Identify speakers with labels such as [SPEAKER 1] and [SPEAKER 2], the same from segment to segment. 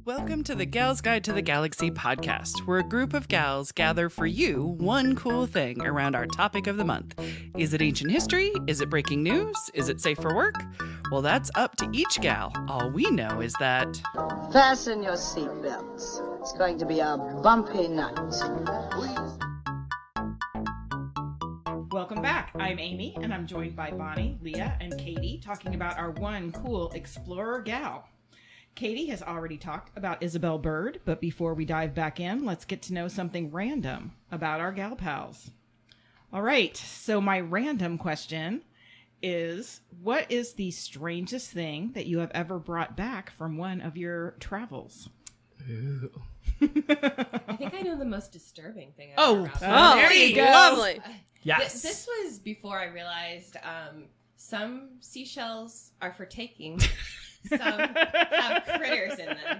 [SPEAKER 1] Welcome to the Gals Guide to the Galaxy podcast, where a group of gals gather for you one cool thing around our topic of the month. Is it ancient history? Is it breaking news? Is it safe for work? Well, that's up to each gal. All we know is that...
[SPEAKER 2] Fasten your seatbelts. It's going to be a bumpy night.
[SPEAKER 3] Welcome back. I'm Amy, and I'm joined by Bonnie, Leah, and Katie, talking about our one cool explorer gal. Katie has already talked about Isabel Bird, but before we dive back in, let's get to know something random about our gal pals. All right, so my random question is, what is the strangest thing that you have ever brought back from one of your travels?
[SPEAKER 1] Ooh.
[SPEAKER 4] I think I know the most disturbing thing I've ever brought back.
[SPEAKER 1] Oh, there you go.
[SPEAKER 5] Lovely.
[SPEAKER 1] Yes.
[SPEAKER 4] This was before I realized some seashells are for taking. Some have critters in them.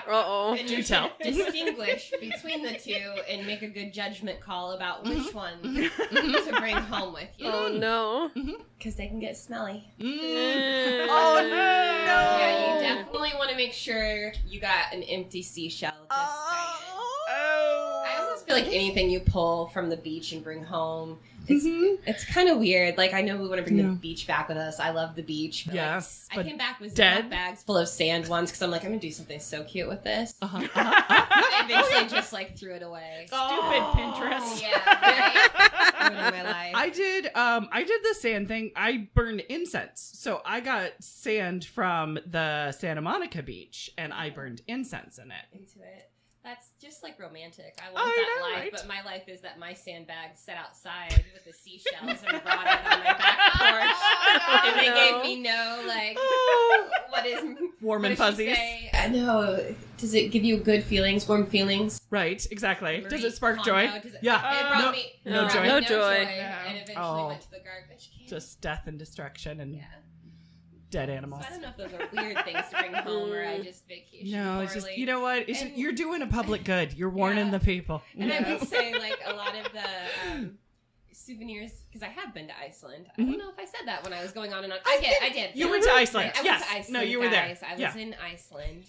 [SPEAKER 5] Uh-oh.
[SPEAKER 4] And
[SPEAKER 1] Do
[SPEAKER 4] you
[SPEAKER 1] tell.
[SPEAKER 4] should distinguish between the two and make a good judgment call about which one to bring home with you.
[SPEAKER 5] Oh, no.
[SPEAKER 4] Because they can get smelly.
[SPEAKER 1] Oh, no.
[SPEAKER 4] Yeah, you definitely want to make sure you got an empty seashell. Just saying. I almost feel like anything you pull from the beach and bring home, it's kind of weird. Like, I know we want to bring the beach back with us. I love the beach. But
[SPEAKER 1] Yes,
[SPEAKER 4] I
[SPEAKER 1] but
[SPEAKER 4] came back with
[SPEAKER 1] dead?
[SPEAKER 4] Ziploc bags full of sand once because I'm like, I'm going to do something so cute with this.
[SPEAKER 1] Uh-huh.
[SPEAKER 4] I eventually just, like, threw it away.
[SPEAKER 3] Stupid Pinterest.
[SPEAKER 4] Yeah, right? Ruining my life.
[SPEAKER 1] I did the sand thing. I burned incense. So I got sand from the Santa Monica beach and I burned incense in it.
[SPEAKER 4] Into it. That's just like romantic. I want
[SPEAKER 1] I
[SPEAKER 4] that
[SPEAKER 1] know,
[SPEAKER 4] life,
[SPEAKER 1] right?
[SPEAKER 4] but my life is that my sandbags set outside with the seashells and brought it on my back porch. And they gave me no, like, what is...
[SPEAKER 1] Warm
[SPEAKER 4] what
[SPEAKER 1] and
[SPEAKER 4] does she
[SPEAKER 1] fuzzies.
[SPEAKER 4] say? I know. Does it give you good feelings, warm feelings?
[SPEAKER 1] Right, exactly.
[SPEAKER 4] Memory,
[SPEAKER 1] Does it spark
[SPEAKER 4] condo?
[SPEAKER 1] joy?
[SPEAKER 4] Does it,
[SPEAKER 1] Yeah.
[SPEAKER 4] It brought
[SPEAKER 1] No-
[SPEAKER 4] me
[SPEAKER 1] no
[SPEAKER 4] it brought
[SPEAKER 1] joy.
[SPEAKER 4] me
[SPEAKER 5] No joy.
[SPEAKER 4] And eventually
[SPEAKER 1] Oh.
[SPEAKER 4] went to the garbage can.
[SPEAKER 1] Just death and destruction and
[SPEAKER 4] Yeah.
[SPEAKER 1] dead
[SPEAKER 4] So
[SPEAKER 1] animals.
[SPEAKER 4] I don't know if those are weird things to bring home or I just vacation
[SPEAKER 1] No, it's just,
[SPEAKER 4] poorly.
[SPEAKER 1] you know what? It's just,
[SPEAKER 4] And-
[SPEAKER 1] you're doing a public good. You're warning
[SPEAKER 4] Yeah.
[SPEAKER 1] the people.
[SPEAKER 4] And I would say, like, a lot of the souvenirs, because I have been to Iceland. I don't know if I said that when I was going on and on. I did.
[SPEAKER 1] You went to Iceland.
[SPEAKER 4] I
[SPEAKER 1] Yes.
[SPEAKER 4] went to Iceland,
[SPEAKER 1] No, you were there.
[SPEAKER 4] guys. I
[SPEAKER 1] Yeah.
[SPEAKER 4] was in Iceland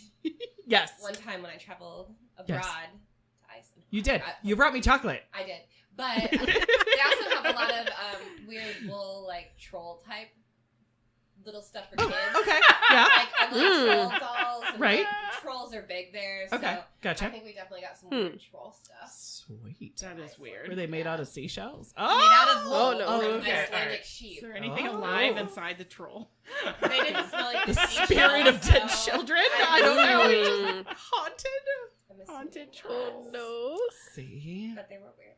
[SPEAKER 1] Yes.
[SPEAKER 4] one time when I traveled abroad
[SPEAKER 1] Yes.
[SPEAKER 4] to Iceland.
[SPEAKER 1] You did. You brought me chocolate.
[SPEAKER 4] I did. But they also have a lot of weird wool, like, troll type little stuff for kids.
[SPEAKER 1] Okay. Yeah.
[SPEAKER 4] Like, I love troll dolls. And,
[SPEAKER 1] Right.
[SPEAKER 4] like, trolls are big there. So
[SPEAKER 1] Okay. Gotcha.
[SPEAKER 4] I think we definitely got some weird troll stuff.
[SPEAKER 1] Sweet.
[SPEAKER 3] That is weird.
[SPEAKER 1] Were they made out of seashells?
[SPEAKER 4] Made out of wool
[SPEAKER 5] Oh, no.
[SPEAKER 4] from
[SPEAKER 1] Okay.
[SPEAKER 4] Icelandic
[SPEAKER 1] Alright.
[SPEAKER 4] sheep.
[SPEAKER 3] Is there anything
[SPEAKER 1] Oh.
[SPEAKER 3] alive inside the troll?
[SPEAKER 4] They didn't smell like
[SPEAKER 1] The
[SPEAKER 4] seashells,
[SPEAKER 1] spirit of dead
[SPEAKER 4] so
[SPEAKER 1] children? I don't know.
[SPEAKER 5] Mm.
[SPEAKER 1] Haunted?
[SPEAKER 4] I'm assuming
[SPEAKER 3] Haunted
[SPEAKER 4] it
[SPEAKER 3] trolls.
[SPEAKER 4] was,
[SPEAKER 5] No.
[SPEAKER 1] See?
[SPEAKER 4] But they were weird.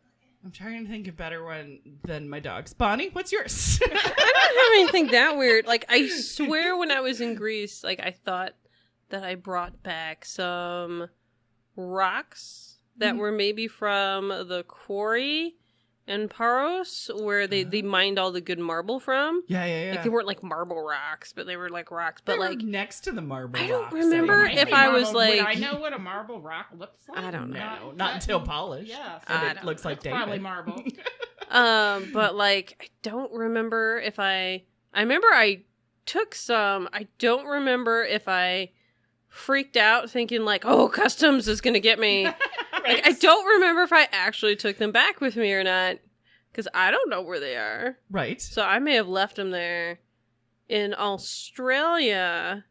[SPEAKER 1] I'm trying to think of a better one than my dogs. Bonnie, what's yours?
[SPEAKER 5] I don't have anything that weird. Like, I swear when I was in Greece, like, I thought that I brought back some rocks that were maybe from the quarry in Paros, where they mined all the good marble from.
[SPEAKER 1] Yeah.
[SPEAKER 5] Like, they weren't like marble rocks, but they were like rocks. But,
[SPEAKER 1] They were
[SPEAKER 5] like,
[SPEAKER 1] next to the marble
[SPEAKER 5] I don't
[SPEAKER 1] rocks.
[SPEAKER 5] remember
[SPEAKER 1] Anyway.
[SPEAKER 5] if I was
[SPEAKER 3] Marble- would
[SPEAKER 5] like-
[SPEAKER 3] I know what a marble rock looks like?
[SPEAKER 5] I don't know.
[SPEAKER 1] No, not until polished.
[SPEAKER 3] Yeah.
[SPEAKER 5] I
[SPEAKER 1] And it
[SPEAKER 5] don't
[SPEAKER 1] looks like
[SPEAKER 3] That's
[SPEAKER 1] David.
[SPEAKER 3] probably marble.
[SPEAKER 5] but like, I don't remember if I remember I took some. I don't remember if I freaked out thinking like, oh, customs is going to get me. Like, I don't remember if I actually took them back with me or not, because I don't know where they are.
[SPEAKER 1] Right.
[SPEAKER 5] So I may have left them there in Australia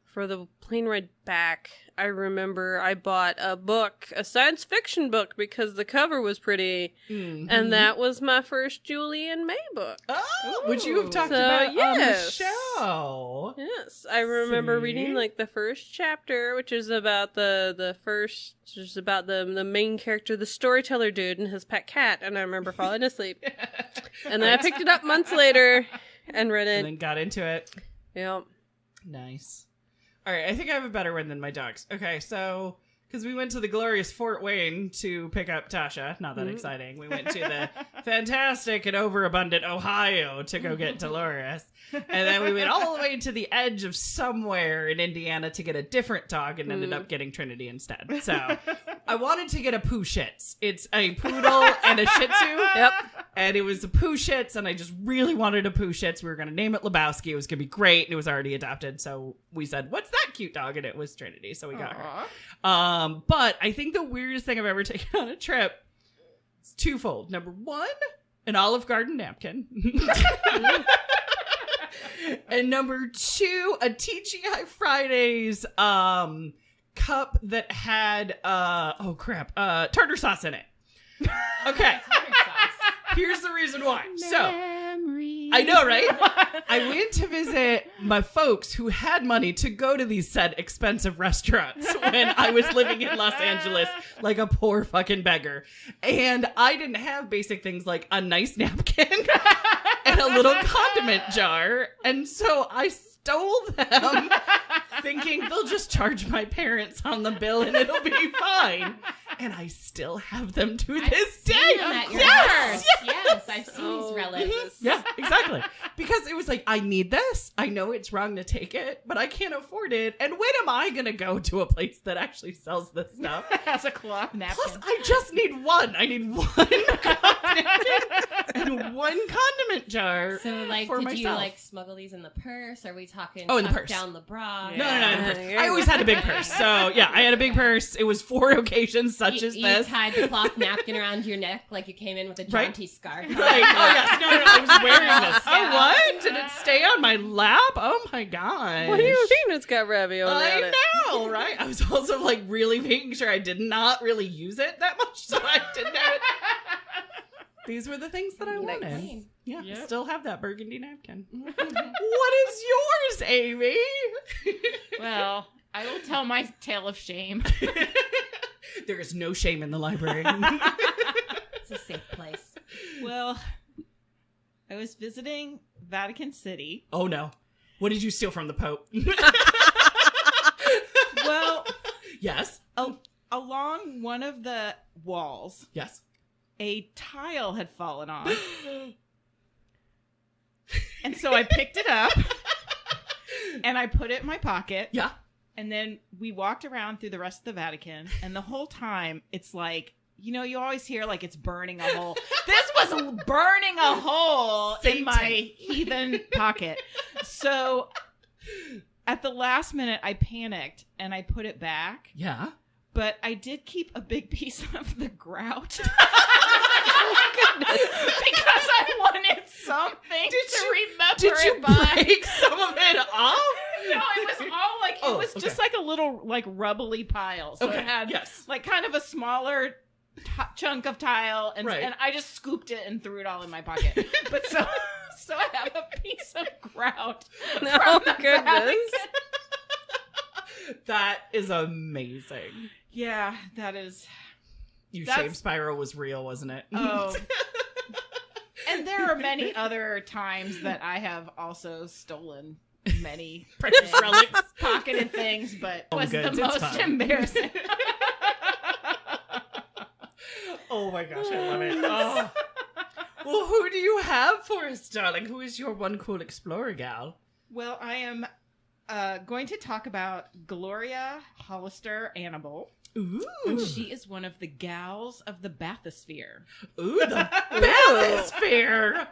[SPEAKER 5] for the plane ride back. I remember I bought a book, a science fiction book, because the cover was pretty.
[SPEAKER 1] Mhm.
[SPEAKER 5] And that was my first Julie and May book.
[SPEAKER 1] Oh, which you have talked
[SPEAKER 5] So,
[SPEAKER 1] about
[SPEAKER 5] yes.
[SPEAKER 1] on the show.
[SPEAKER 5] Yes, I remember
[SPEAKER 1] See?
[SPEAKER 5] reading like the first chapter, which is about the main character, the storyteller dude, and his pet cat, and I remember falling asleep. And then I picked it up months later and read
[SPEAKER 1] And
[SPEAKER 5] it.
[SPEAKER 1] then got into it.
[SPEAKER 5] Yep.
[SPEAKER 1] Nice. All right, I think I have a better one than my dogs. Okay, so because we went to the glorious Fort Wayne to pick up Tasha, not that exciting. We went to the fantastic and overabundant Ohio to go get Dolores, and then we went all the way to the edge of somewhere in Indiana to get a different dog, and ended up getting Trinity instead. So I wanted to get a Pooh Shits. It's a poodle and a Shih Tzu.
[SPEAKER 5] Yep.
[SPEAKER 1] And it was a Pooh-Shits, and I just really wanted a Pooh-Shits. We were going to name it Lebowski. It was going to be great, and it was already adopted. So we said, what's that cute dog? And it was Trinity, so we got her. But I think the weirdest thing I've ever taken on a trip is twofold. Number one, an Olive Garden napkin. And number two, a TGI Fridays cup that had, tartar sauce in it. Okay. Here's the reason why. So, I know, right? I went to visit my folks who had money to go to these said expensive restaurants when I was living in Los Angeles like a poor fucking beggar. And I didn't have basic things like a nice napkin and a little condiment jar. And so I stole them thinking they'll just charge my parents on the bill and it'll be fine. And I still have them to this day.
[SPEAKER 4] Yes, I've seen these relics.
[SPEAKER 1] Yeah, exactly. Because it was like, I need this. I know it's wrong to take it, but I can't afford it. And when am I going to go to a place that actually sells this stuff?
[SPEAKER 3] Has a cloth napkin.
[SPEAKER 1] Plus, I just need one. I need one cloth napkin and one condiment jar.
[SPEAKER 4] So, like,
[SPEAKER 1] for
[SPEAKER 4] did
[SPEAKER 1] myself.
[SPEAKER 4] you like smuggle these in the purse? Are we talking
[SPEAKER 1] in the
[SPEAKER 4] tucked
[SPEAKER 1] purse.
[SPEAKER 4] down the bra?
[SPEAKER 1] No, in the purse. I always had a big purse. So, yeah, I had a big purse. It was for occasions such as this.
[SPEAKER 4] You tied the cloth napkin around your neck like you came in with a jaunty scarf.
[SPEAKER 1] Right. Oh, yes. No, I was wearing this. Oh, what? Did it stay on my lap? Oh, my God.
[SPEAKER 5] What do you mean it's got ravioli on
[SPEAKER 1] I
[SPEAKER 5] it?
[SPEAKER 1] know, right? I was also like really making sure I did not really use it that much, so I didn't have it. These were the things that I wanted. Yeah,
[SPEAKER 3] Yep.
[SPEAKER 1] Still have that burgundy napkin. What is yours, Amy?
[SPEAKER 3] Well, I will tell my tale of shame.
[SPEAKER 1] There is no shame in the library.
[SPEAKER 4] It's a safe place.
[SPEAKER 3] Well, I was visiting Vatican City.
[SPEAKER 1] Oh no. What did you steal from the Pope?
[SPEAKER 3] Well,
[SPEAKER 1] Yes.
[SPEAKER 3] along one of the walls,
[SPEAKER 1] Yes.
[SPEAKER 3] a tile had fallen off. And so I picked it up and I put it in my pocket.
[SPEAKER 1] Yeah.
[SPEAKER 3] And then we walked around through the rest of the Vatican. And the whole time, it's like, you know, you always hear like it's burning a hole. This was burning a hole in my heathen pocket. So at the last minute, I panicked and I put it back.
[SPEAKER 1] Yeah.
[SPEAKER 3] But I did keep a big piece of the grout.
[SPEAKER 5] Goodness.
[SPEAKER 3] Because I wanted something to remember
[SPEAKER 1] Did you
[SPEAKER 3] it by.
[SPEAKER 1] break some of it off?
[SPEAKER 3] No, it was all like,
[SPEAKER 1] Oh,
[SPEAKER 3] it was just like a little like rubbly pile. So it had like kind of a smaller chunk of tile. And,
[SPEAKER 1] Right.
[SPEAKER 3] and I just scooped it and threw it all in my pocket. But so I have a piece of grout.
[SPEAKER 5] Oh,
[SPEAKER 3] from the
[SPEAKER 5] goodness.
[SPEAKER 3] Vatican.
[SPEAKER 1] That is amazing.
[SPEAKER 3] Yeah, that is.
[SPEAKER 1] Your
[SPEAKER 3] That's-
[SPEAKER 1] shame spiral was real, wasn't it?
[SPEAKER 3] Oh. And there are many other times that I have also stolen many
[SPEAKER 1] Precious
[SPEAKER 3] things,
[SPEAKER 1] relics.
[SPEAKER 3] pocketed things, but was
[SPEAKER 1] goods,
[SPEAKER 3] the
[SPEAKER 1] it's
[SPEAKER 3] most
[SPEAKER 1] fine.
[SPEAKER 3] embarrassing.
[SPEAKER 1] Oh my gosh, I love it. Oh. Well, who do you have for us, darling? Who is your one cool explorer gal?
[SPEAKER 3] Well, I am going to talk about Gloria Hollister Annabelle.
[SPEAKER 1] Ooh.
[SPEAKER 3] She is one of the gals of the Bathysphere.
[SPEAKER 1] Ooh, the Bathysphere.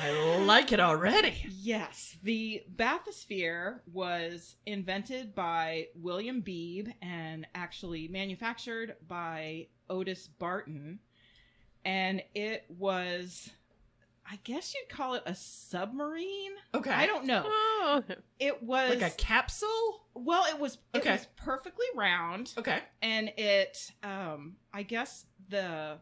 [SPEAKER 1] I like it already.
[SPEAKER 3] Yes, the Bathysphere was invented by William Beebe and actually manufactured by Otis Barton. And it was, I guess you'd call it a submarine.
[SPEAKER 1] Okay.
[SPEAKER 3] I don't know.
[SPEAKER 5] Oh, okay.
[SPEAKER 3] It was
[SPEAKER 1] Like a capsule?
[SPEAKER 3] well, it was
[SPEAKER 1] Okay.
[SPEAKER 3] perfectly round.
[SPEAKER 1] Okay.
[SPEAKER 3] And it I guess the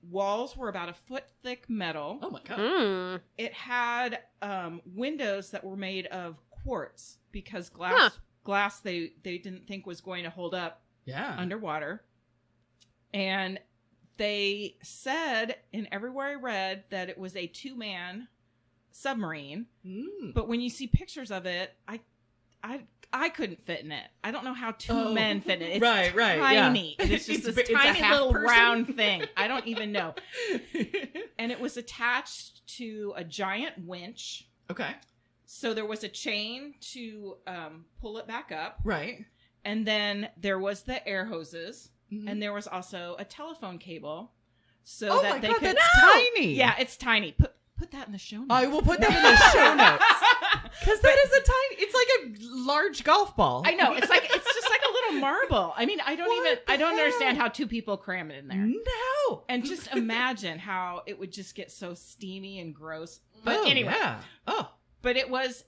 [SPEAKER 3] walls were about a foot thick metal.
[SPEAKER 1] Oh my god.
[SPEAKER 5] Mm.
[SPEAKER 3] It had windows that were made of quartz because glass they didn't think was going to hold up
[SPEAKER 1] Yeah.
[SPEAKER 3] underwater. And they said in everywhere I read that it was a 2-man submarine.
[SPEAKER 1] Mm.
[SPEAKER 3] But when you see pictures of it, I couldn't fit in it. I don't know how 2 men fit in it. It's
[SPEAKER 1] right,
[SPEAKER 3] tiny.
[SPEAKER 1] yeah.
[SPEAKER 3] And it's just
[SPEAKER 1] It's
[SPEAKER 3] this
[SPEAKER 1] a
[SPEAKER 3] tiny
[SPEAKER 1] half
[SPEAKER 3] little
[SPEAKER 1] person?
[SPEAKER 3] round thing. I don't even know. And it was attached to a giant winch.
[SPEAKER 1] Okay.
[SPEAKER 3] So there was a chain to pull it back up.
[SPEAKER 1] Right.
[SPEAKER 3] And then there was the air hoses.
[SPEAKER 1] Mhm.
[SPEAKER 3] And there was also a telephone cable. so that they could.
[SPEAKER 1] That's tiny.
[SPEAKER 3] Yeah, it's tiny. Put that in the show notes.
[SPEAKER 1] I will put that in the show notes. Because that is a tiny. It's like a large golf ball.
[SPEAKER 3] I know. It's just like a little marble. I mean, I don't understand how two people cram it in there.
[SPEAKER 1] No.
[SPEAKER 3] And just imagine how it would just get so steamy and gross. But
[SPEAKER 1] Oh,
[SPEAKER 3] anyway.
[SPEAKER 1] yeah. Oh.
[SPEAKER 3] But it was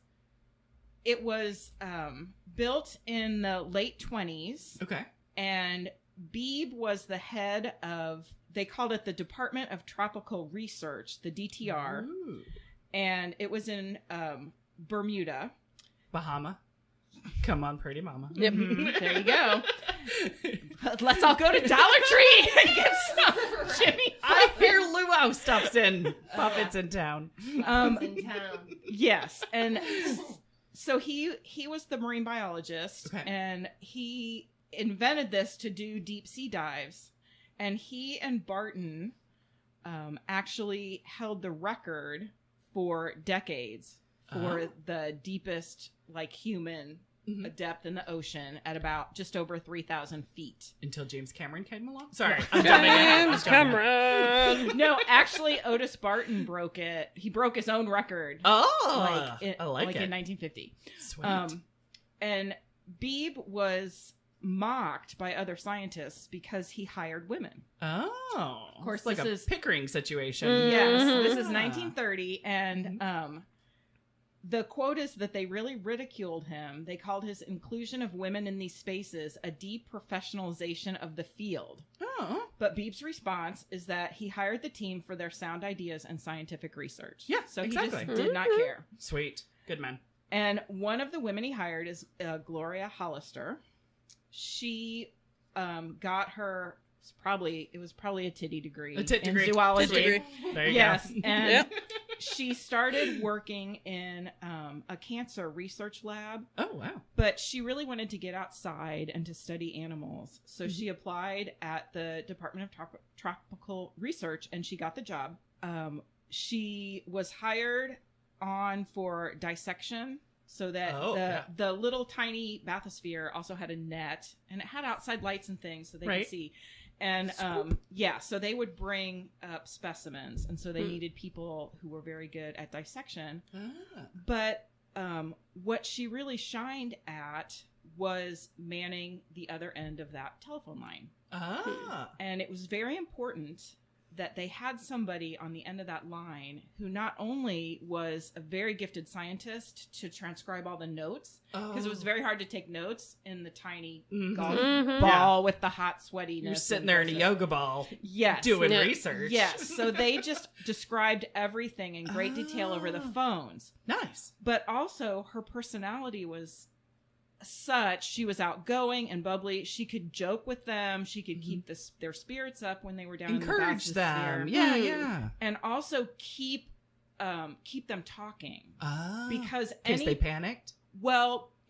[SPEAKER 3] built in the late 20s.
[SPEAKER 1] Okay.
[SPEAKER 3] And Beebe was the head of, they called it the Department of Tropical Research, the DTR.
[SPEAKER 1] Ooh.
[SPEAKER 3] And it was in Bermuda.
[SPEAKER 1] Bahama. Come on, pretty mama.
[SPEAKER 5] Yep.
[SPEAKER 3] There you go. Let's all go to Dollar Tree and get some Jimmy.
[SPEAKER 1] I hear Luau stops in. Puppets in town.
[SPEAKER 4] in town.
[SPEAKER 3] Yes, and so he was the marine biologist,
[SPEAKER 1] Okay.
[SPEAKER 3] and he invented this to do deep sea dives, and he and Barton actually held the record for decades for the deepest human depth in the ocean at about just over 3,000 feet.
[SPEAKER 1] Until James Cameron came along? Sorry. I'm jumping ahead.
[SPEAKER 5] James Cameron.
[SPEAKER 3] No, actually, Otis Barton broke it. He broke his own record.
[SPEAKER 1] Oh, I like it.
[SPEAKER 3] In 1950.
[SPEAKER 1] Sweet.
[SPEAKER 3] And Beebe was mocked by other scientists because he hired women.
[SPEAKER 1] Oh.
[SPEAKER 3] Of course,
[SPEAKER 1] It's like
[SPEAKER 3] this
[SPEAKER 1] a
[SPEAKER 3] is-
[SPEAKER 1] Pickering situation.
[SPEAKER 3] Yes,
[SPEAKER 5] Mhm.
[SPEAKER 3] this is 1930, and the quote is that they really ridiculed him. They called his inclusion of women in these spaces a deprofessionalization of the field.
[SPEAKER 1] Oh.
[SPEAKER 3] But Beebe's response is that he hired the team for their sound ideas and scientific research.
[SPEAKER 1] Yeah,
[SPEAKER 3] so he
[SPEAKER 1] exactly.
[SPEAKER 3] just did not care.
[SPEAKER 1] Sweet. Good man.
[SPEAKER 3] And one of the women he hired is Gloria Hollister. She got her it was probably a titty degree
[SPEAKER 1] A tit degree.
[SPEAKER 3] in zoology.
[SPEAKER 5] Tit degree.
[SPEAKER 1] There you
[SPEAKER 3] Yes,
[SPEAKER 1] go.
[SPEAKER 3] and
[SPEAKER 5] Yep.
[SPEAKER 3] she started working in a cancer research lab,
[SPEAKER 1] Oh, wow.
[SPEAKER 3] but she really wanted to get outside and to study animals. So she applied at the Department of Tropical Research, and she got the job. She was hired on for dissection, so that the little tiny bathysphere also had a net, and it had outside lights and things so they
[SPEAKER 1] Right.
[SPEAKER 3] could see. And so they would bring up specimens, and so they needed people who were very good at dissection.
[SPEAKER 1] Ah.
[SPEAKER 3] But what she really shined at was manning the other end of that telephone line.
[SPEAKER 1] Ah.
[SPEAKER 3] And it was very important that they had somebody on the end of that line who not only was a very gifted scientist to transcribe all the notes, because it was very hard to take notes in the tiny golf ball with the hot sweatiness.
[SPEAKER 1] You're sitting there in a yoga ball
[SPEAKER 3] Yes.
[SPEAKER 1] doing
[SPEAKER 5] Yeah.
[SPEAKER 1] research.
[SPEAKER 3] Yes. So they just described everything in great detail over the phones.
[SPEAKER 1] Nice.
[SPEAKER 3] But also her personality was such, she was outgoing and bubbly. She could joke with them. She could keep their spirits up when they were down
[SPEAKER 1] Encourage
[SPEAKER 3] in the
[SPEAKER 1] them.
[SPEAKER 3] bathysphere.
[SPEAKER 1] Yeah, yeah.
[SPEAKER 3] And also keep them talking.
[SPEAKER 1] Ah.
[SPEAKER 3] Because
[SPEAKER 1] in case they panicked?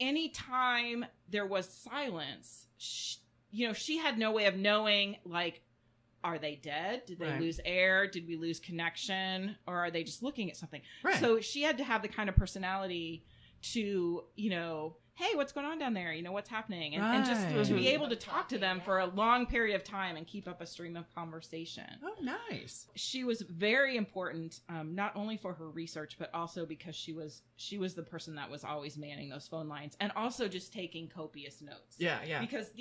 [SPEAKER 3] anytime there was silence, she had no way of knowing, are they dead? Did they
[SPEAKER 1] Right.
[SPEAKER 3] lose air? Did we lose connection? Or are they just looking at something?
[SPEAKER 1] Right.
[SPEAKER 3] So she had to have the kind of personality to, hey, what's going on down there? What's happening? And just
[SPEAKER 1] Right.
[SPEAKER 3] to be able to talk to them for a long period of time and keep up a stream of conversation.
[SPEAKER 1] Oh, nice.
[SPEAKER 3] She was very important, not only for her research, but also because she was the person that was always manning those phone lines and also just taking copious notes.
[SPEAKER 1] Yeah, yeah.
[SPEAKER 3] Because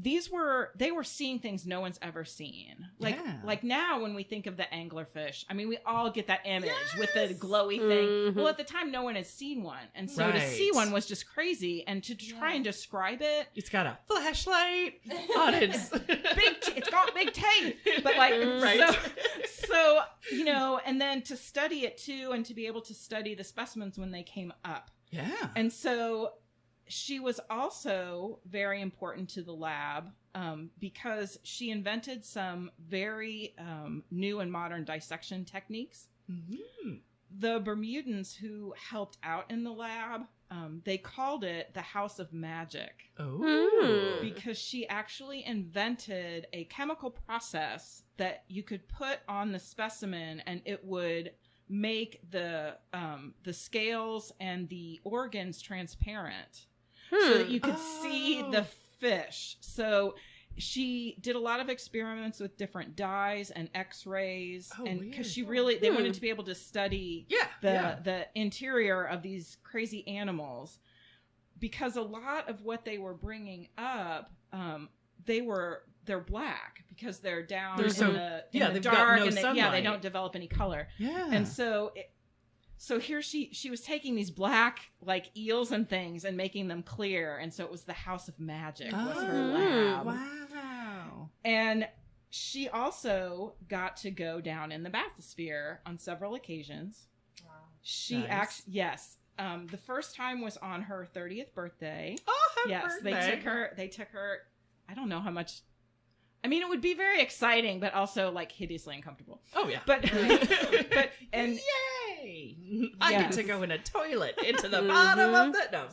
[SPEAKER 3] they were seeing things no one's ever seen.
[SPEAKER 1] Yeah.
[SPEAKER 3] Like now when we think of the anglerfish, I mean, we all get that image with the glowy thing. Well, at the time, no one has seen one. And so to see
[SPEAKER 1] Right.
[SPEAKER 3] one was just crazy. And to try and describe it,
[SPEAKER 1] It's got a flashlight on its
[SPEAKER 3] it's got big teeth. But
[SPEAKER 1] Right.
[SPEAKER 3] so, and then to study it too, and to be able to study the specimens when they came up.
[SPEAKER 1] Yeah.
[SPEAKER 3] And so she was also very important to the lab because she invented some very new and modern dissection techniques.
[SPEAKER 1] Mm-hmm.
[SPEAKER 3] The Bermudans who helped out in the lab, they called it the House of Magic
[SPEAKER 1] Oh.
[SPEAKER 3] because she actually invented a chemical process that you could put on the specimen and it would make the scales and the organs transparent. So that you could see the fish. So she did a lot of experiments with different dyes and x-rays, and
[SPEAKER 1] weird.
[SPEAKER 3] because they wanted to be able to study the interior of these crazy animals, because a lot of what they were bringing up, they're black because they're down in the dark, and they don't develop any color.
[SPEAKER 1] Yeah.
[SPEAKER 3] And so here she was taking these black like eels and things and making them clear, and so it was the House of Magic was her lab.
[SPEAKER 1] Wow.
[SPEAKER 3] And she also got to go down in the Bathysphere on several occasions. Wow. She the first time was on her 30th birthday.
[SPEAKER 1] Oh, happy birthday.
[SPEAKER 3] They took her. I don't know how much. I mean, it would be very exciting, but also like hideously uncomfortable.
[SPEAKER 1] Oh yeah.
[SPEAKER 3] But and
[SPEAKER 1] yay! I get to go in a toilet into the bottom of the. No,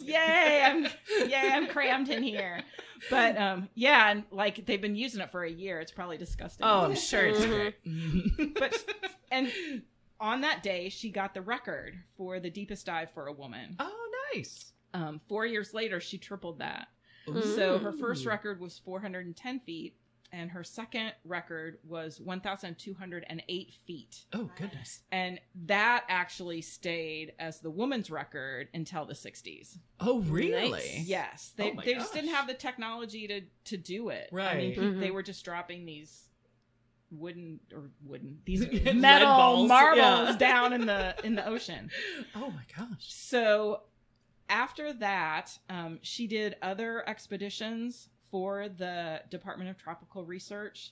[SPEAKER 3] I'm crammed in here. But and like they've been using it for a year. It's probably disgusting.
[SPEAKER 1] Oh, I'm sure it's great.
[SPEAKER 3] But and on that day, she got the record for the deepest dive for a woman.
[SPEAKER 1] Oh, nice.
[SPEAKER 3] 4 years later, she tripled that.
[SPEAKER 1] Ooh.
[SPEAKER 3] So her first record was 410 feet. And her second record was 1,208 feet.
[SPEAKER 1] Oh, goodness.
[SPEAKER 3] And that actually stayed as the woman's record until the 60s.
[SPEAKER 1] Oh, really?
[SPEAKER 5] Nice.
[SPEAKER 3] Yes. They just didn't have the technology to do it.
[SPEAKER 1] Right.
[SPEAKER 3] I mean,
[SPEAKER 5] Mm-hmm.
[SPEAKER 3] they were just dropping these these
[SPEAKER 1] Lead
[SPEAKER 3] metal
[SPEAKER 1] balls.
[SPEAKER 3] marbles down in the ocean.
[SPEAKER 1] Oh, my gosh.
[SPEAKER 3] So after that, she did other expeditions for the Department of Tropical Research.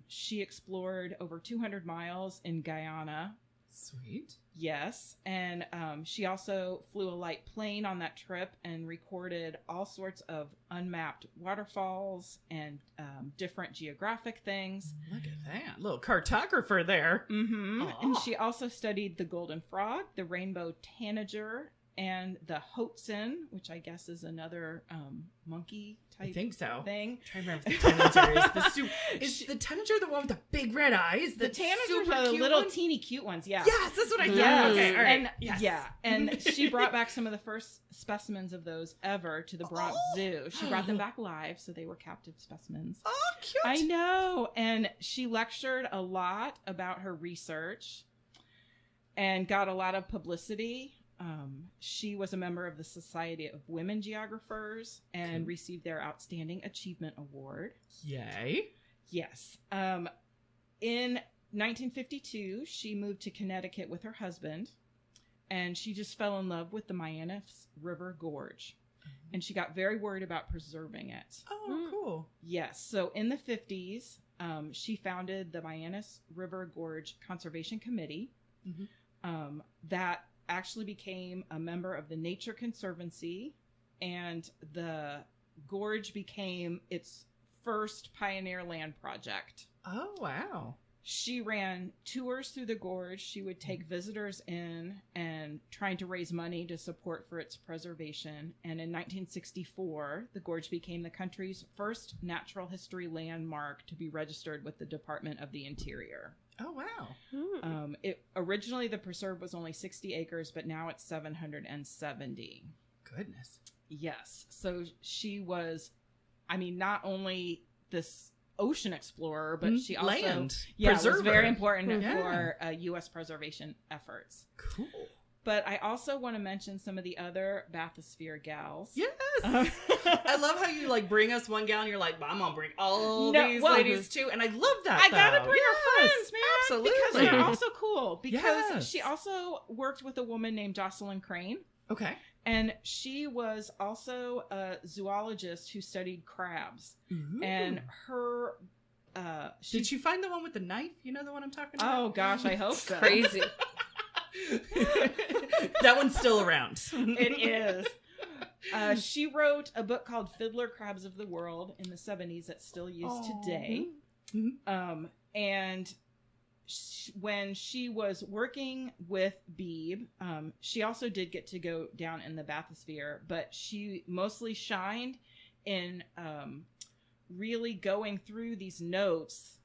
[SPEAKER 3] She explored over 200 miles in Guyana.
[SPEAKER 1] Sweet.
[SPEAKER 3] Yes. And she also flew a light plane on that trip and recorded all sorts of unmapped waterfalls and different geographic things.
[SPEAKER 1] Look at that. Little cartographer there.
[SPEAKER 3] Mm-hmm.
[SPEAKER 1] Aw.
[SPEAKER 3] And she also studied the golden frog, the rainbow tanager, and the hoatzin, which I guess is another monkey type
[SPEAKER 1] I think so.
[SPEAKER 3] thing.
[SPEAKER 1] I'm trying to remember if the tanager is the soup. Is the tanager the one with the big red eyes?
[SPEAKER 3] The tanagers are the little teeny cute ones, yeah.
[SPEAKER 1] Yes, that's what I thought.
[SPEAKER 3] Yes.
[SPEAKER 1] Okay, all right.
[SPEAKER 3] And,
[SPEAKER 1] Yes.
[SPEAKER 3] Yeah, and she brought back some of the first specimens of those ever to the Bronx Zoo. She brought them back live, so they were captive specimens.
[SPEAKER 1] Oh, cute.
[SPEAKER 3] I know. And she lectured a lot about her research and got a lot of publicity. She was a member of the Society of Women Geographers and received their Outstanding Achievement Award.
[SPEAKER 1] Yay.
[SPEAKER 3] Yes. In 1952, she moved to Connecticut with her husband, and she just fell in love with the Mianus River Gorge. And she got very worried about preserving it.
[SPEAKER 1] Oh, cool.
[SPEAKER 3] Yes. So in the 50s, she founded the Mianus River Gorge Conservation Committee.
[SPEAKER 1] Mm-hmm.
[SPEAKER 3] That actually became a member of the Nature Conservancy, and the gorge became its first pioneer land project.
[SPEAKER 1] Oh, wow.
[SPEAKER 3] She ran tours through the gorge. She would take visitors in and trying to raise money to support for its preservation. And in 1964, the gorge became the country's first natural history landmark to be registered with the Department of the Interior.
[SPEAKER 1] Oh, wow.
[SPEAKER 3] Originally the preserve was only 60 acres, but now it's 770.
[SPEAKER 1] Goodness.
[SPEAKER 3] Yes. So she was, I mean, not only this ocean explorer, but she also was very important for U.S. preservation efforts.
[SPEAKER 1] Cool.
[SPEAKER 3] But I also want to mention some of the other Bathysphere gals.
[SPEAKER 1] Yes. I love how you like bring us one gal and you're like, I'm gonna bring all these ladies too, and I love that.
[SPEAKER 3] I gotta bring her friends, man,
[SPEAKER 1] absolutely,
[SPEAKER 3] because they're also cool. Because she
[SPEAKER 1] Yes.
[SPEAKER 3] also worked with a woman named Jocelyn Crane.
[SPEAKER 1] Okay.
[SPEAKER 3] And she was also a zoologist who studied crabs.
[SPEAKER 1] Ooh.
[SPEAKER 3] And her,
[SPEAKER 1] did you find the one with the knife? You know the one I'm talking about?
[SPEAKER 3] Oh gosh, I hope so.
[SPEAKER 5] Crazy.
[SPEAKER 1] That one's still around.
[SPEAKER 3] It is. She wrote a book called Fiddler Crabs of the World in the 70s that's still used today.
[SPEAKER 1] Mm-hmm.
[SPEAKER 3] And when she was working with Beebe, she also did get to go down in the Bathysphere, but she mostly shined in really going through these notes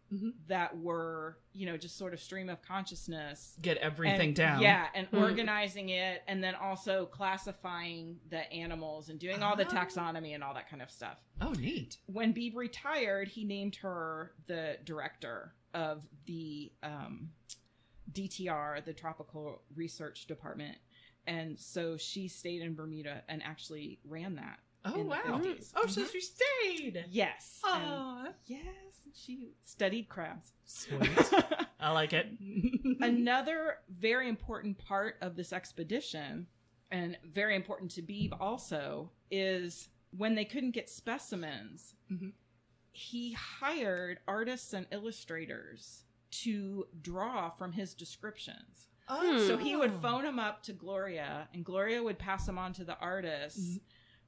[SPEAKER 3] that were, just sort of stream of consciousness.
[SPEAKER 1] Get everything
[SPEAKER 3] And,
[SPEAKER 1] down.
[SPEAKER 3] Yeah, and organizing it, and then also classifying the animals and doing all the taxonomy and all that kind of stuff.
[SPEAKER 1] Oh, neat.
[SPEAKER 3] When Beebe retired, he named her the director of the DTR, the Tropical Research Department. And so she stayed in Bermuda and actually ran that.
[SPEAKER 1] Oh,
[SPEAKER 3] in the
[SPEAKER 1] wow.
[SPEAKER 3] 50s.
[SPEAKER 1] Oh, so she stayed.
[SPEAKER 3] Yes.
[SPEAKER 1] Oh,
[SPEAKER 3] Yes, she studied crabs.
[SPEAKER 1] sweet. I like it.
[SPEAKER 3] Another very important part of this expedition, and very important to Beebe also, is when they couldn't get specimens, he hired artists and illustrators to draw from his descriptions.
[SPEAKER 1] Oh.
[SPEAKER 3] So he would phone them up to Gloria, and Gloria would pass them on to the artists.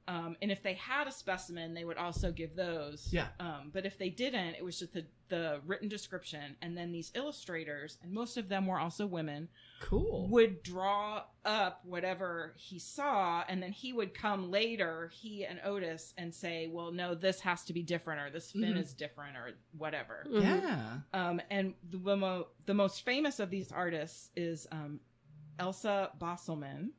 [SPEAKER 3] And if they had a specimen, they would also give those.
[SPEAKER 1] Yeah.
[SPEAKER 3] But if they didn't, it was just the written description. And then these illustrators, and most of them were also women,
[SPEAKER 1] Cool.
[SPEAKER 3] would draw up whatever he saw. And then he would come later, he and Otis, and say, well, no, this has to be different, or this fin is different, or whatever.
[SPEAKER 1] Yeah.
[SPEAKER 3] And the most famous of these artists is Elsa Bosselmann.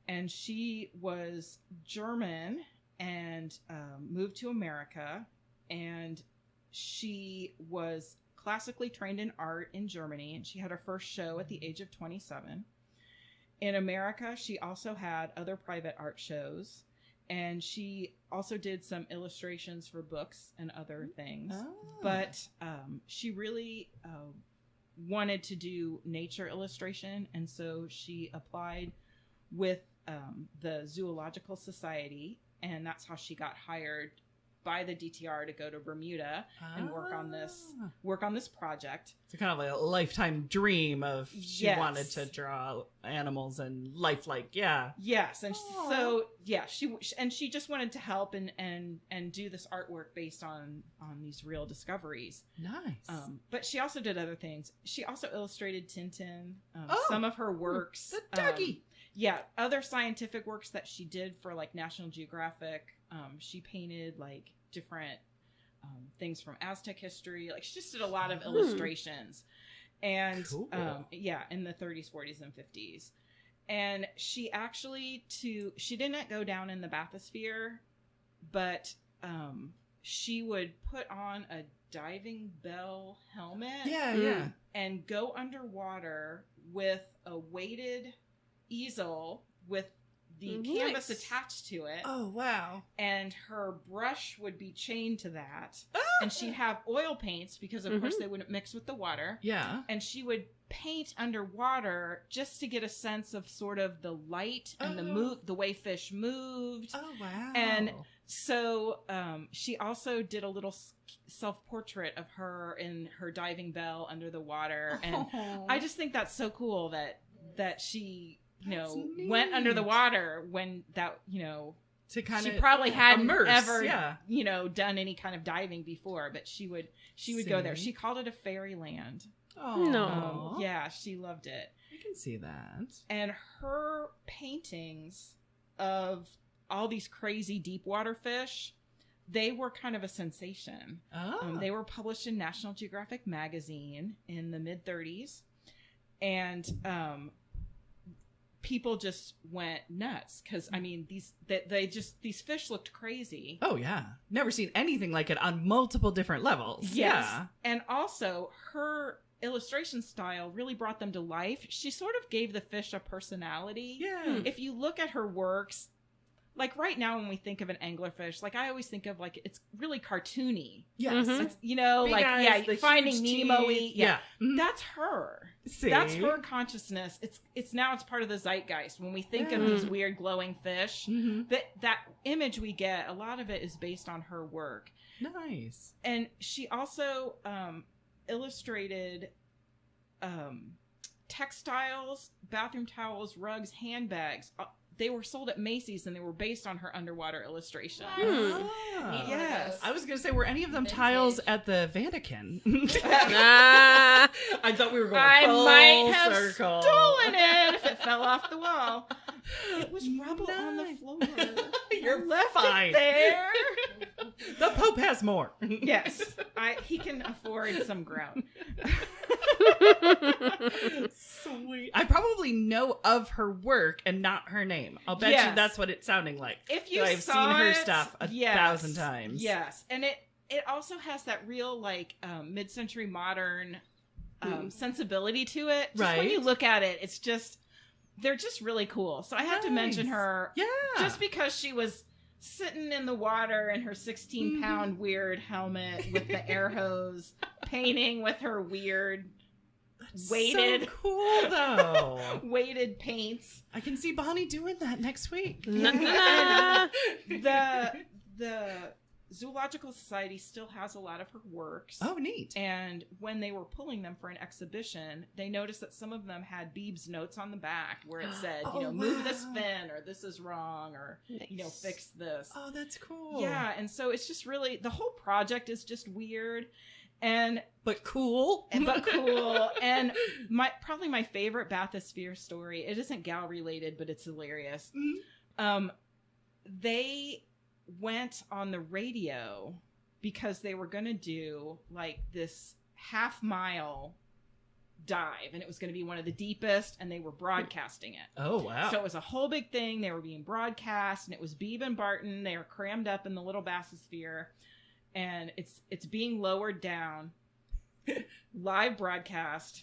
[SPEAKER 3] And she was German and moved to America. And she was classically trained in art in Germany. And she had her first show at the age of 27. In America, she also had other private art shows. And she also did some illustrations for books and other things.
[SPEAKER 1] Oh.
[SPEAKER 3] But she really wanted to do nature illustration. And so she applied with the Zoological Society, and that's how she got hired by the DTR to go to Bermuda and work on this project.
[SPEAKER 1] It's kind of like a lifetime dream of she
[SPEAKER 3] Yes.
[SPEAKER 1] wanted to draw animals and lifelike. Yeah.
[SPEAKER 3] Yes, and so she just wanted to help and do this artwork based on these real discoveries.
[SPEAKER 1] Nice.
[SPEAKER 3] But she also did other things. She also illustrated Tintin. Some of her works.
[SPEAKER 1] The doggy.
[SPEAKER 3] Other scientific works that she did for like National Geographic. She painted like different things from Aztec history. Like she just did a lot of illustrations. And
[SPEAKER 1] Cool.
[SPEAKER 3] In the 30s, 40s, and 50s. And she actually she didn't go down in the bathysphere, but she would put on a diving bell helmet.
[SPEAKER 1] Yeah.
[SPEAKER 3] And go underwater with a weighted easel with the canvas attached to it.
[SPEAKER 1] Oh, wow.
[SPEAKER 3] And her brush would be chained to that. And she'd have oil paints because, of course, they wouldn't mix with the water.
[SPEAKER 1] Yeah.
[SPEAKER 3] And she would paint underwater just to get a sense of sort of the light and the way fish moved.
[SPEAKER 1] Oh, wow.
[SPEAKER 3] And so she also did a little self-portrait of her in her diving bell under the water. And I just think that's so cool that she... went under the water when that,
[SPEAKER 1] to kind
[SPEAKER 3] she
[SPEAKER 1] of
[SPEAKER 3] probably hadn't
[SPEAKER 1] immerse,
[SPEAKER 3] ever,
[SPEAKER 1] yeah.
[SPEAKER 3] done any kind of diving before, but she would go there. She called it a fairyland.
[SPEAKER 1] Oh,
[SPEAKER 5] No.
[SPEAKER 3] Yeah, she loved it.
[SPEAKER 1] I can see that.
[SPEAKER 3] And her paintings of all these crazy deep water fish, they were kind of a sensation. They were published in National Geographic magazine in the mid 30s. And, people just went nuts because these fish looked crazy.
[SPEAKER 1] Oh yeah, never seen anything like it on multiple different levels.
[SPEAKER 3] Yes.
[SPEAKER 1] Yeah,
[SPEAKER 3] And also her illustration style really brought them to life. She sort of gave the fish a personality.
[SPEAKER 1] yeah.
[SPEAKER 3] If you look at her works, like right now when we think of an anglerfish, like I always think of like it's really cartoony.
[SPEAKER 1] Yes,
[SPEAKER 3] It's,
[SPEAKER 1] Big
[SPEAKER 3] like
[SPEAKER 1] eyes, the
[SPEAKER 3] Finding
[SPEAKER 1] huge
[SPEAKER 3] Nemo-y.
[SPEAKER 1] teeth.
[SPEAKER 3] Yeah.
[SPEAKER 1] Mhm.
[SPEAKER 3] That's her.
[SPEAKER 1] See?
[SPEAKER 3] That's her consciousness. It's now it's part of the zeitgeist. When we think of these weird glowing fish,
[SPEAKER 1] Mhm.
[SPEAKER 3] that image we get, a lot of it is based on her work.
[SPEAKER 1] Nice.
[SPEAKER 3] And she also illustrated textiles, bathroom towels, rugs, handbags. They were sold at Macy's and they were based on her underwater illustrations.
[SPEAKER 1] Ah.
[SPEAKER 3] Yes.
[SPEAKER 1] I was gonna say, were any of them
[SPEAKER 4] Vintage.
[SPEAKER 1] tiles at the Vatican?
[SPEAKER 5] Ah.
[SPEAKER 1] I thought we were going
[SPEAKER 3] I
[SPEAKER 1] full
[SPEAKER 3] might have
[SPEAKER 1] circle.
[SPEAKER 3] stolen it if it fell off the wall. It was rubble on the
[SPEAKER 1] Nice.
[SPEAKER 3] floor.
[SPEAKER 1] You're
[SPEAKER 3] left
[SPEAKER 1] fine.
[SPEAKER 3] it there.
[SPEAKER 1] The Pope has more.
[SPEAKER 3] Yes, He can afford some grout.
[SPEAKER 1] Sweet. I probably know of her work and not her name. I'll bet you that's what it's sounding like.
[SPEAKER 3] If you
[SPEAKER 1] I've
[SPEAKER 3] saw
[SPEAKER 1] seen her
[SPEAKER 3] it,
[SPEAKER 1] stuff 1,000 times.
[SPEAKER 3] Yes, and it also has that real like mid-century modern sensibility to it. Just when you look at it, it's just they're just really cool. So I had to mention her, just because she was sitting in the water in her 16-pound weird helmet with the air hose, painting with her weird weighted,
[SPEAKER 1] so cool though.
[SPEAKER 3] weighted paints.
[SPEAKER 1] I can see Bonnie doing that next week.
[SPEAKER 3] The Zoological Society still has a lot of her works.
[SPEAKER 1] Oh, neat.
[SPEAKER 3] And when they were pulling them for an exhibition, they noticed that some of them had Beeb's notes on the back where it said, move this fin, or this is wrong, or, fix this.
[SPEAKER 1] Oh, that's cool.
[SPEAKER 3] Yeah, and so it's just really, the whole project is just weird.
[SPEAKER 1] But cool.
[SPEAKER 3] And probably my favorite Bathysphere story, it isn't gal related, but it's hilarious. They went on the radio because they were going to do like this half-mile dive, and it was going to be one of the deepest, and they were broadcasting it.
[SPEAKER 1] Oh, wow.
[SPEAKER 3] So it was a whole big thing. They were being broadcast, and it was Beeb and Barton. They were crammed up in the little Bathysphere, and it's being lowered down. Live broadcast.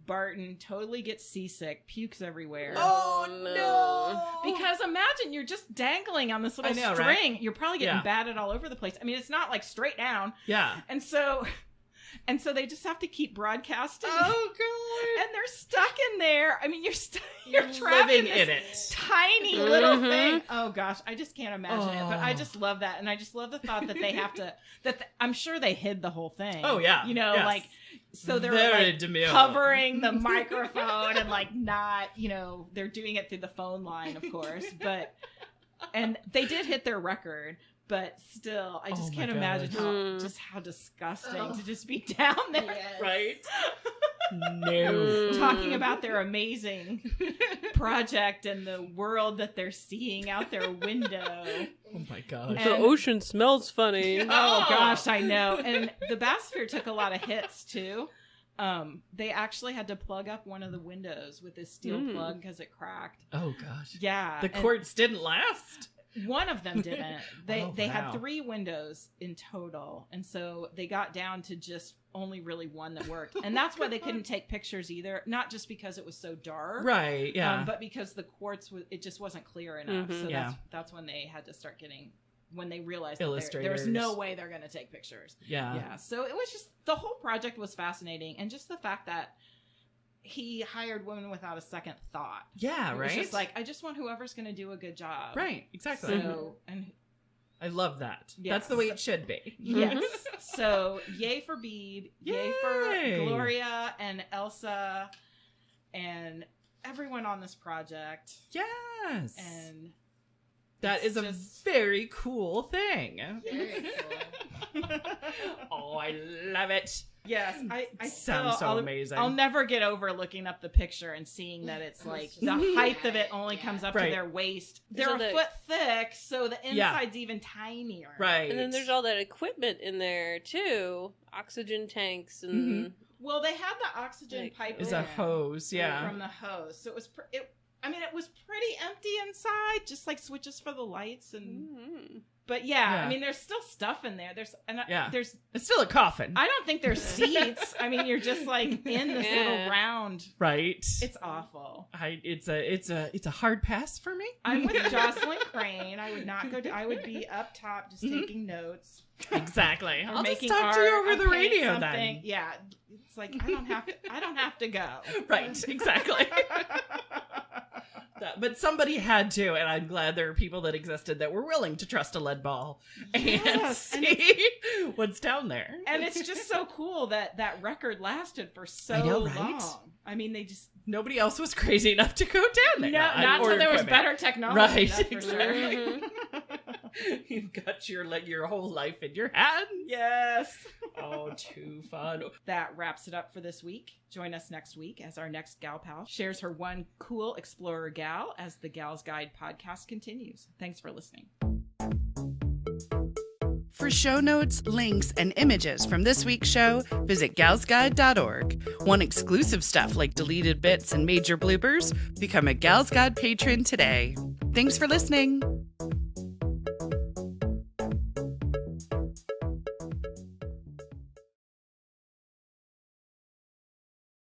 [SPEAKER 3] Barton totally gets seasick, pukes everywhere.
[SPEAKER 1] Oh no!
[SPEAKER 3] Because imagine you're just dangling on this little string. Right? You're probably getting batted all over the place. I mean, it's not like straight down.
[SPEAKER 1] Yeah.
[SPEAKER 3] And so they just have to keep broadcasting.
[SPEAKER 1] Oh god!
[SPEAKER 3] And they're stuck in there. I mean, you're trapped
[SPEAKER 1] living
[SPEAKER 3] in
[SPEAKER 1] it.
[SPEAKER 3] Tiny little thing. Oh gosh, I just can't imagine it. But I just love that, and I just love the thought that they have to. I'm sure they hid the whole thing.
[SPEAKER 1] Oh yeah.
[SPEAKER 3] Like. So they're
[SPEAKER 1] very
[SPEAKER 3] like
[SPEAKER 1] demure.
[SPEAKER 3] covering the microphone and like not, they're doing it through the phone line, of course. And they did hit their record, but still, I just can't imagine how disgusting to just be down there.
[SPEAKER 4] Yes.
[SPEAKER 1] Right? No.
[SPEAKER 3] Talking about their amazing project and the world that they're seeing out their window.
[SPEAKER 1] Oh my gosh.
[SPEAKER 5] The ocean smells funny.
[SPEAKER 3] Oh gosh, I know. And the Bathysphere took a lot of hits too. They actually had to plug up one of the windows with this steel plug because it cracked.
[SPEAKER 1] Oh gosh.
[SPEAKER 3] Yeah.
[SPEAKER 1] The quartz didn't last?
[SPEAKER 3] One of them didn't. They had
[SPEAKER 1] wow.
[SPEAKER 3] 3 windows in total. And so they got down to just only really one that worked. And that's why they couldn't take pictures either. Not just because it was so dark.
[SPEAKER 1] Right, yeah.
[SPEAKER 3] But because the quartz, it just wasn't clear enough. So that's when they had to start getting, when they realized that there was no way they're going to take pictures.
[SPEAKER 1] Yeah.
[SPEAKER 3] Yeah. So it was just, the whole project was fascinating. And just the fact that he hired women without a second thought.
[SPEAKER 1] Yeah, right?
[SPEAKER 3] It's just like, I just want whoever's going to do a good job.
[SPEAKER 1] Right, exactly.
[SPEAKER 3] So, and
[SPEAKER 1] I love that.
[SPEAKER 3] Yeah.
[SPEAKER 1] That's the way it should be.
[SPEAKER 3] yes. So, yay for Beeb, yay for Gloria and Elsa and everyone on this project.
[SPEAKER 1] Yes.
[SPEAKER 3] And
[SPEAKER 1] that is a very cool thing.
[SPEAKER 4] Very cool.
[SPEAKER 1] Oh, I love it.
[SPEAKER 3] Yes, I
[SPEAKER 1] sounds so amazing.
[SPEAKER 3] I'll never get over looking up the picture and seeing that it's like the height of it only comes up to their waist. They're a foot thick, so the inside's even tinier.
[SPEAKER 1] Right.
[SPEAKER 5] And then there's all that equipment in there too, oxygen tanks and.
[SPEAKER 3] Well, they had the oxygen pipe.
[SPEAKER 1] It's a hose,
[SPEAKER 3] from the hose, so it was. It was pretty empty inside, just like switches for the lights and. But I mean, there's still stuff in there. There's
[SPEAKER 1] it's still a coffin.
[SPEAKER 3] I don't think there's seats. I mean, you're just like in this little round.
[SPEAKER 1] Right.
[SPEAKER 3] It's awful.
[SPEAKER 1] It's a hard pass for me.
[SPEAKER 3] I'm with Jocelyn Crane. I would not go. I would be up top just taking notes.
[SPEAKER 1] Exactly.
[SPEAKER 3] Or
[SPEAKER 1] I'll just
[SPEAKER 3] making
[SPEAKER 1] talk to you over the radio
[SPEAKER 3] something.
[SPEAKER 1] then.
[SPEAKER 3] Yeah, it's like I don't have to go.
[SPEAKER 1] Right. Exactly. But somebody had to, and I'm glad there are people that existed that were willing to trust a lead ball and see what's down there.
[SPEAKER 3] And it's just so cool that record lasted for so long. I mean,
[SPEAKER 1] nobody else was crazy enough to go down there.
[SPEAKER 3] Not until there was better technology.
[SPEAKER 1] Right,
[SPEAKER 3] that's
[SPEAKER 1] exactly.
[SPEAKER 3] For sure.
[SPEAKER 1] You've got your whole life in your hands.
[SPEAKER 3] Yes.
[SPEAKER 1] Oh, too fun.
[SPEAKER 3] That wraps it up for this week. Join us next week as our next gal pal shares her one cool explorer gal as the Gal's Guide podcast continues. Thanks for listening.
[SPEAKER 1] For show notes, links, and images from this week's show, visit galsguide.org. Want exclusive stuff like deleted bits and major bloopers? Become a Gals Guide patron today. Thanks for listening.